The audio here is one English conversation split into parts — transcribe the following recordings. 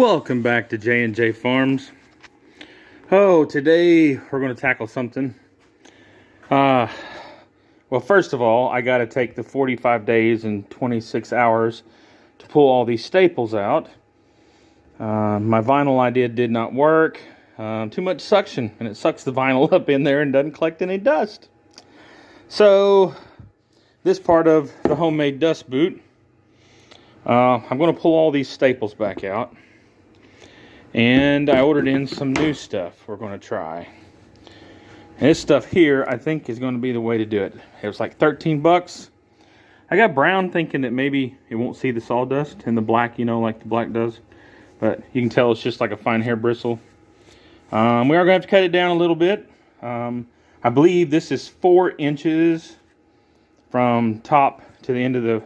Welcome back to J&J Farms. Oh, today we're going to tackle something. Well, first of all, I got to take the 45 days and 26 hours to pull all these staples out. My vinyl I did not work. Too much suction, and it sucks the vinyl up in there and doesn't collect any dust. So, this part of the homemade dust boot, I'm going to pull all these staples back out. And I ordered in some new stuff we're going to try. And this stuff here, I think, is going to be the way to do it. It was like 13 bucks. I got brown thinking that maybe it won't see the sawdust, and the black, you know, like the black does. But you can tell it's just like a fine hair bristle. We are going to have to cut it down a little bit. I believe this is 4 inches from top to the end of the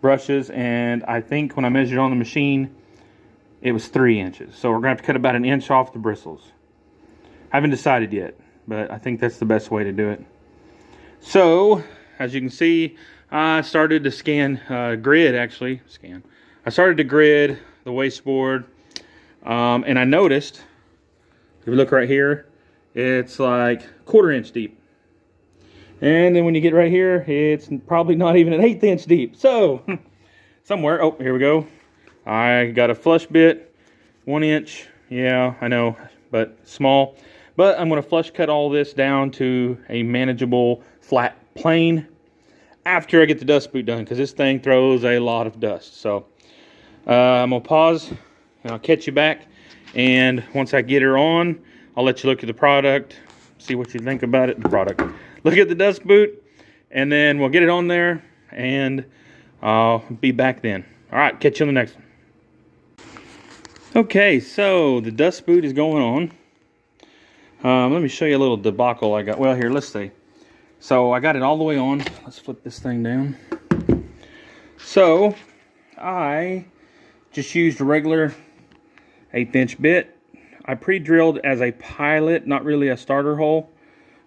brushes. And I think when I measured on the machine, it was 3 inches. So we're going to have to cut about 1 inch off the bristles. I haven't decided yet, but I think that's the best way to do it. So, as you can see, I started to grid. I started to grid the wasteboard, and I noticed, if you look right here, it's like 1/4 inch deep. And then when you get right here, it's probably not even 1/8 inch deep. So, somewhere, oh, here we go. I got a flush bit, 1 inch, yeah, I know, but small. But I'm going to flush cut all this down to a manageable flat plane after I get the dust boot done, because this thing throws a lot of dust. So I'm going to pause, and I'll catch you back. And once I get her on, I'll let you look at the product, see what you think about it, the product. Look at the dust boot, and then we'll get it on there, and I'll be back then. All right, catch you on the next one. Okay, so the dust boot is going on. Let me show you a little debacle I got. Well, here, let's see. So I got it all the way on. Let's flip this thing down. So I just used a regular 1/8 inch bit. I pre-drilled as a pilot, not really a starter hole.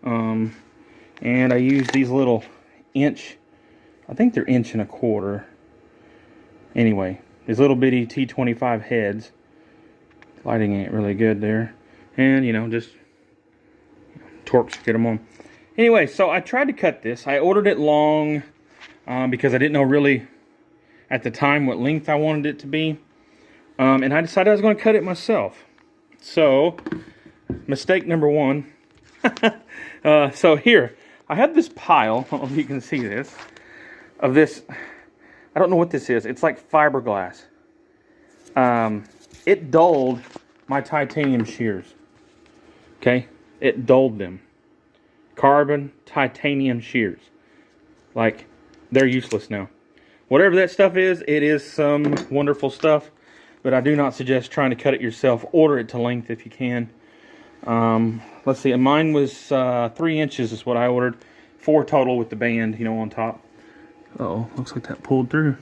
And I used these little inch, I think they're 1.25 inches. Anyway, these little bitty T25 heads. Lighting ain't really good there. And, you know, just torques, get them on. Anyway, so I tried to cut this. I ordered it long because I didn't know really at the time what length I wanted it to be. And I decided I was going to cut it myself. So, mistake number one. So here, I have this pile, I don't know if you can see this, of this, I don't know what this is. It's like fiberglass. It dulled my titanium shears. Okay? It dulled them. Carbon titanium shears. Like, they're useless now. Whatever that stuff is, it is some wonderful stuff. But I do not suggest trying to cut it yourself. Order it to length if you can. Let's see. Mine was 3 inches is what I ordered. 4 total with the band, you know, on top. Uh-oh, looks like that pulled through.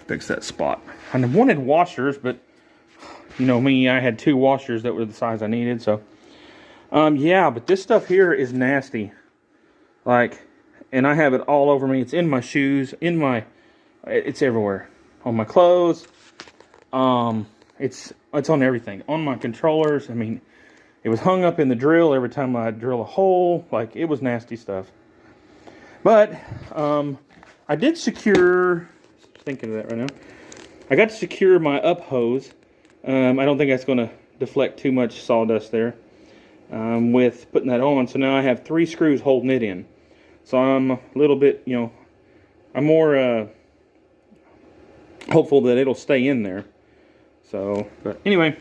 Fix that spot. I wanted washers, but you know me, I had 2 washers that were the size I needed. So, yeah, but this stuff here is nasty. Like, and I have it all over me. It's in my shoes, it's everywhere. On my clothes. It's on everything. On my controllers. I mean, it was hung up in the drill every time I drill a hole. Like, it was nasty stuff. But, I did secure, thinking of that right now. I got to secure my up hose. I don't think that's going to deflect too much sawdust there with putting that on. So now I have 3 screws holding it in. So I'm a little bit, you know, I'm more hopeful that it'll stay in there. So, but anyway,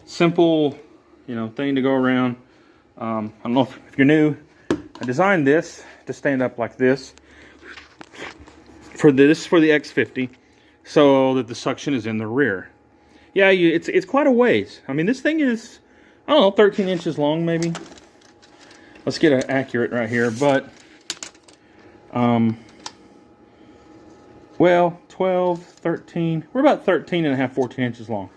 simple, you know, thing to go around. I don't know if you're new. I designed this to stand up like this for the X50, so that the suction is in the rear. Yeah, it's quite a ways. I mean, this thing is, I don't know, 13 inches long maybe. Let's get it accurate right here, but well, 12, 13, we're about 13 and a half, 14 inches long.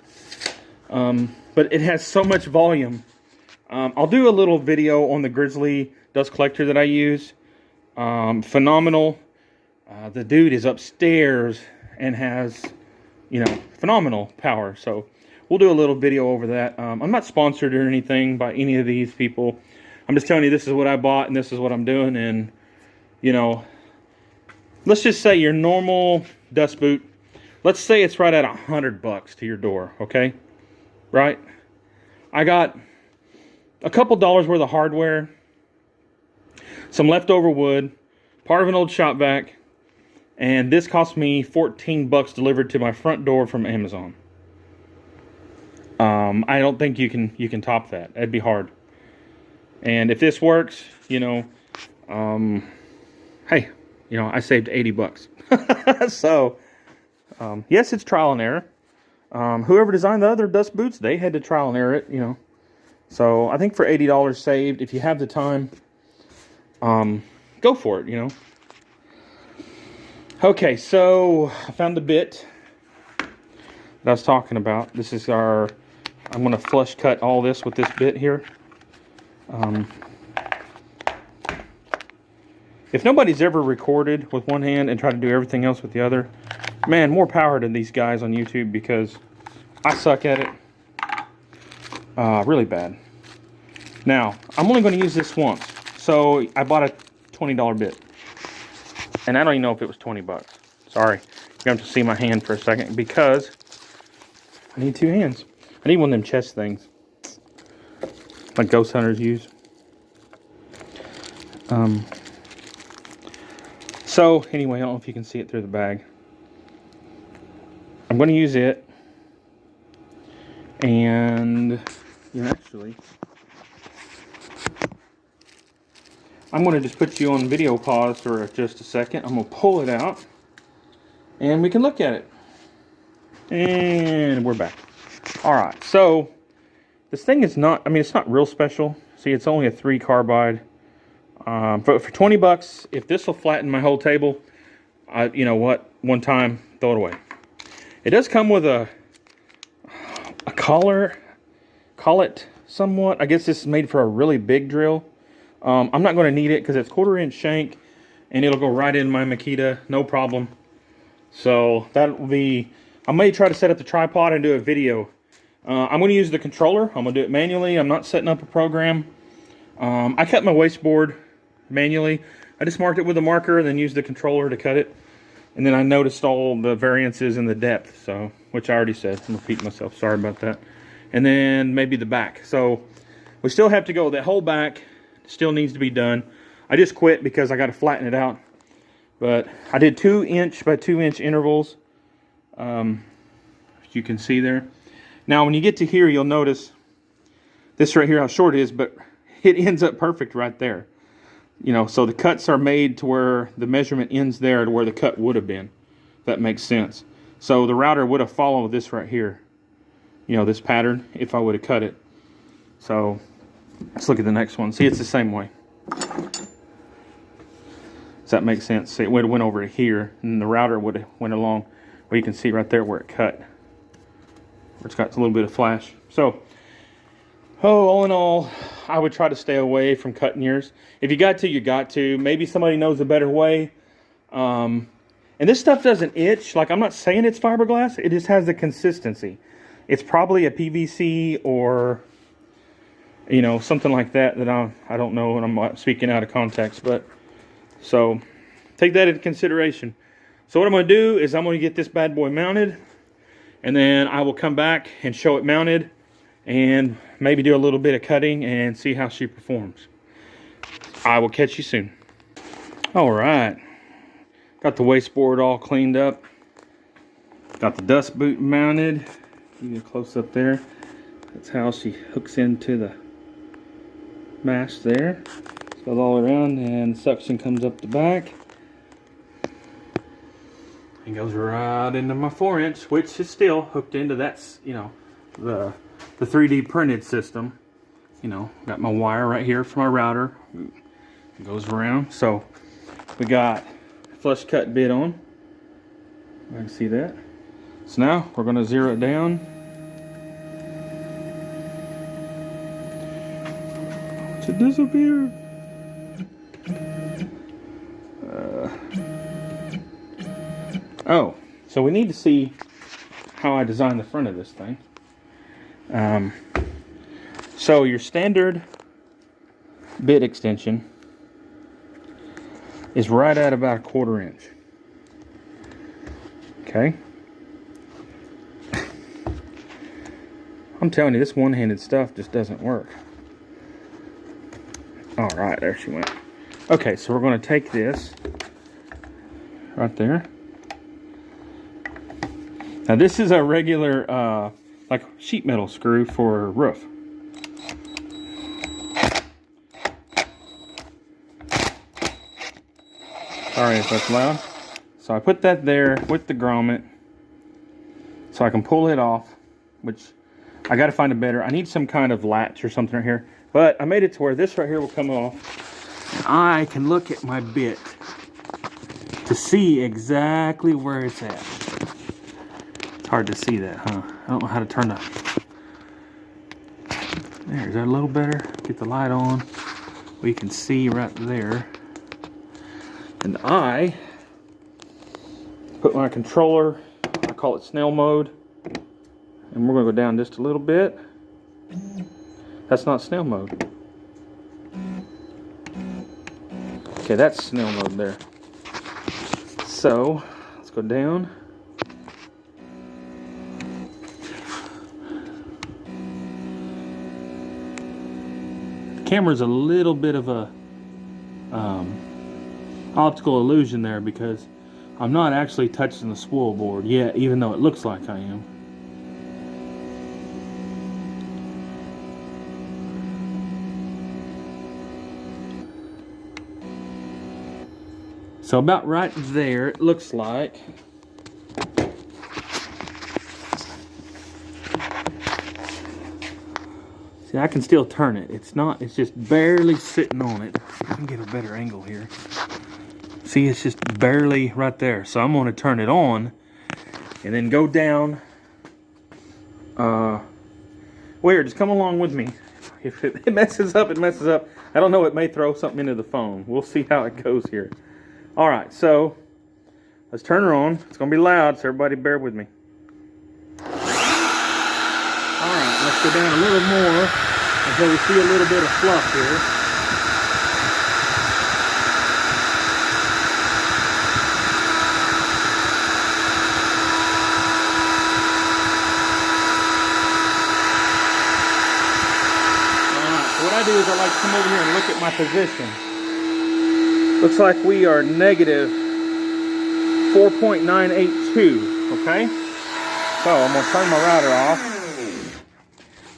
But it has so much volume. I'll do a little video on the Grizzly dust collector that I use. Phenomenal. The dude is upstairs and has you know, phenomenal power. So we'll do a little video over that. I'm not sponsored or anything by any of these people. I'm just telling you this is what I bought and this is what I'm doing. And, you know, let's just say your normal dust boot, let's say it's right at $100 to your door, okay? Right? I got a couple dollars worth of hardware, some leftover wood, part of an old shop vac, and this cost me $14 delivered to my front door from Amazon. I don't think you can top that. That'd be hard. And if this works, you know, hey, you know, I saved $80. So, yes, it's trial and error. Whoever designed the other dust boots, they had to trial and error it, you know. So I think for $80 saved, if you have the time, go for it, you know. Okay, so I found the bit that I was talking about. This is our, I'm going to flush cut all this with this bit here. If nobody's ever recorded with one hand and tried to do everything else with the other, man, more power to these guys on YouTube, because I suck at it really bad. Now, I'm only going to use this once. So I bought a $20 bit. And I don't even know if it was 20 bucks. Sorry. You have to see my hand for a second, because I need two hands. I need one of them chest things, like ghost hunters use. So anyway, I don't know if you can see it through the bag. I'm going to use it, and you know, actually, I'm going to just put you on video pause for just a second. I'm going to pull it out, and we can look at it. And we're back. All right, so this thing is not, I mean, it's not real special. See, it's only a 3 carbide. But for 20 bucks, if this will flatten my whole table, you know what, one time, throw it away. It does come with a collar, call it somewhat. I guess this is made for a really big drill. I'm not going to need it because it's 1/4-inch shank, and it'll go right in my Makita, no problem. So that will be, I may try to set up the tripod and do a video. I'm going to use the controller. I'm going to do it manually. I'm not setting up a program. I cut my wasteboard manually. I just marked it with a marker and then used the controller to cut it. And then I noticed all the variances in the depth, so, which I already said. I'm repeating myself, sorry about that. And then maybe the back. So we still have to go. That whole back still needs to be done. I just quit because I got to flatten it out. But I did 2-inch by 2-inch intervals. As you can see there. Now when you get to here, you'll notice this right here, how short it is, but it ends up perfect right there. You know, so the cuts are made to where the measurement ends there to where the cut would have been. If that makes sense. So the router would have followed this right here. You know, this pattern, if I would have cut it. So let's look at the next one. See, it's the same way. Does that make sense? See, it would have went over here, and the router would have went along. Well, you can see right there where it cut. Where it's got a little bit of flash. So, all in all, I would try to stay away from cutting yours. If you got to, you got to. Maybe somebody knows a better way. And this stuff doesn't itch. Like, I'm not saying it's fiberglass. It just has the consistency. It's probably a PVC or, you know, something like that that I don't know, and I'm speaking out of context. But, so, take that into consideration. So what I'm going to do is I'm going to get this bad boy mounted. And then I will come back and show it mounted. And maybe do a little bit of cutting and see how she performs. I will catch you soon. All right. Got the wasteboard all cleaned up. Got the dust boot mounted. Give you a close up there. That's how she hooks into the mast there. It goes all around and suction comes up the back. And goes right into my 4-inch, which is still hooked into that, you know, the 3D printed system. You know, got my wire right here for my router. It goes around. So we got flush cut bit on. I can see that. So now we're going to zero it down. To disappear. Oh, so we need to see how I designed the front of this thing. So your standard bit extension is right at about 1/4 inch. Okay. I'm telling you, this one-handed stuff just doesn't work. All right, there she went. Okay, so we're going to take this right there. Now this is a regular like sheet metal screw for a roof. Sorry if that's loud. So I put that there with the grommet so I can pull it off, which I got to find a better. I need some kind of latch or something right here. But I made it to where this right here will come off. And I can look at my bit to see exactly where it's at. It's hard to see that, huh? I don't know how to turn the... There, is that a little better? Get the light on. We can see right there. And I put my controller, I call it snail mode. And we're going to go down just a little bit. That's not snail mode. Okay, that's snail mode there. So, let's go down. The camera's a little bit of a optical illusion there because I'm not actually touching the spool board yet, even though it looks like I am. So about right there, it looks like. See, I can still turn it. It's just barely sitting on it. I can get a better angle here. See, it's just barely right there. So I'm going to turn it on and then go down. Weird, just come along with me. If it messes up, it messes up. I don't know, it may throw something into the phone. We'll see how it goes here. All right, so let's turn her on. It's going to be loud, so everybody bear with me. All right, let's go down a little more until we see a little bit of fluff here. All right, so what I do is I like to come over here and look at my position. Looks like we are negative 4.982, okay? So I'm gonna turn my router off.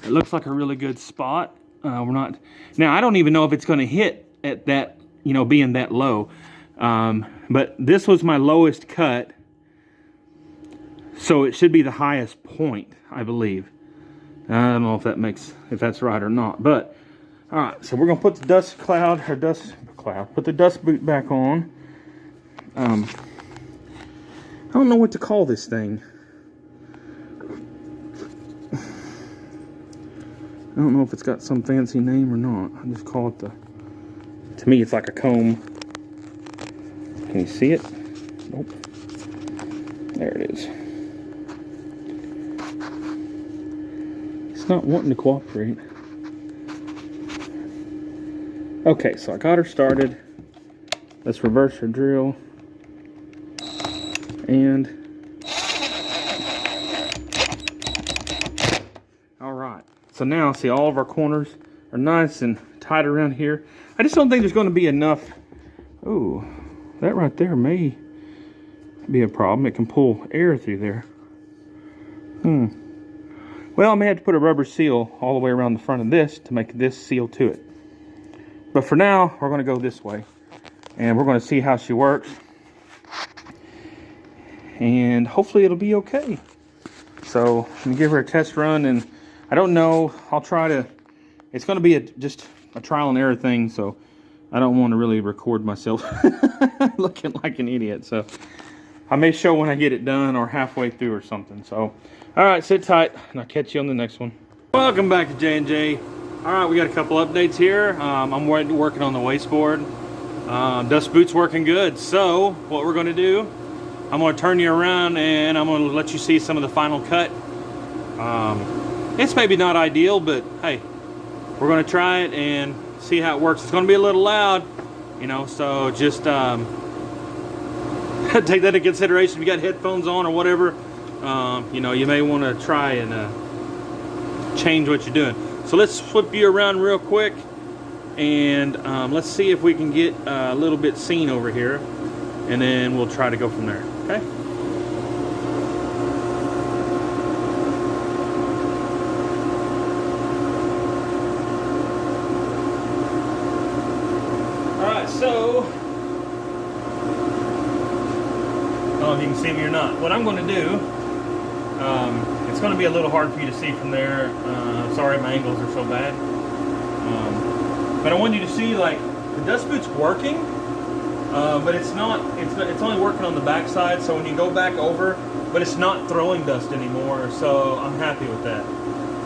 It looks like a really good spot. We're not, now I don't even know if it's gonna hit at that, you know, being that low. But this was my lowest cut. So it should be the highest point, I believe. I don't know if that's right or not, but all right, so we're gonna put the put the dust boot back on. I don't know what to call this thing. I don't know if it's got some fancy name or not. I just call it to me it's like a comb. Can you see it? Nope. There it is. It's not wanting to cooperate. Okay, so I got her started. Let's reverse her drill. And all right. So now, see, all of our corners are nice and tight around here. I just don't think there's going to be enough. Ooh, that right there may be a problem. It can pull air through there. Well, I may have to put a rubber seal all the way around the front of this to make this seal to it. But for now, we're going to go this way. And we're going to see how she works. And hopefully it'll be okay. So, I'm going to give her a test run. And I don't know. I'll try to... It's going to be just a trial and error thing. So, I don't want to really record myself looking like an idiot. So, I may show when I get it done or halfway through or something. So, alright, sit tight. And I'll catch you on the next one. Welcome back to J&J. Alright, we got a couple updates here. I'm working on the wasteboard. Dust boot's working good. So, what we're going to do, I'm I'm going to turn you around and I'm going to let you see some of the final cut. It's maybe not ideal, but hey, we're going to try it and see how it works. It's going to be a little loud, you know, so just take that into consideration. If you got headphones on or whatever, you know, you may want to try and change what you're doing. So let's flip you around real quick and let's see if we can get a little bit seen over here, and then we'll try to go from there. Okay. Alright, so I don't know if you can see me or not. What I'm going to do, it's going to be a little hard for you to see from there. Sorry, my angles are so bad. But I want you to see, like, the dust boot's working, but it's not. It's only working on the back side. So when you go back over, but it's not throwing dust anymore. So I'm happy with that.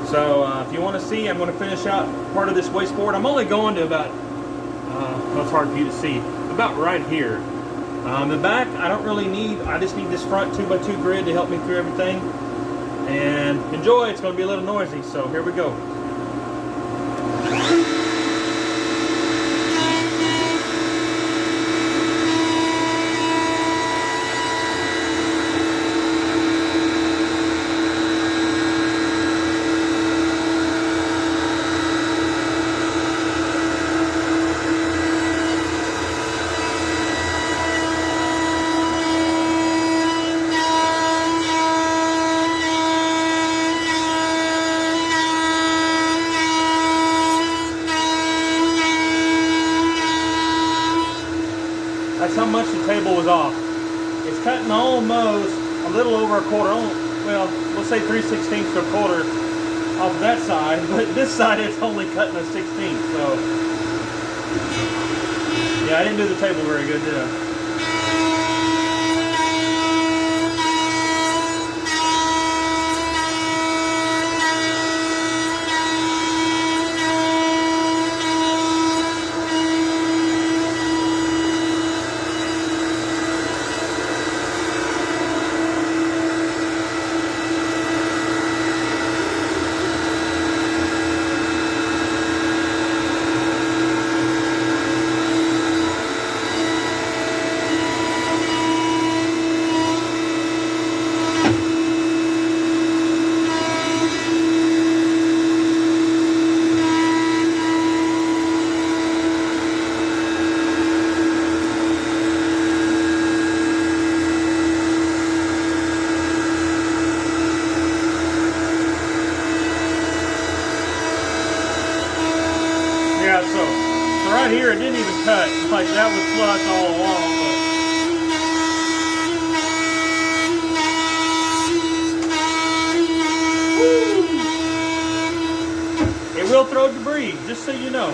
So if you want to see, I'm going to finish out part of this wasteboard. I'm only going to about. Well, it's hard for you to see. About right here. The back, I don't really need. I just need this front 2x2 grid to help me through everything. And enjoy. It's going to be a little noisy. So here we go. That's how much the table was off. It's cutting almost a little over a quarter. Well, we'll say 3/16 to a quarter off of that side, but this side it's only cutting a 16th. So, yeah, I didn't do the table very good, did I? Yeah, so right here it didn't even cut. It's like that was flush all along. But it will throw debris, just so you know.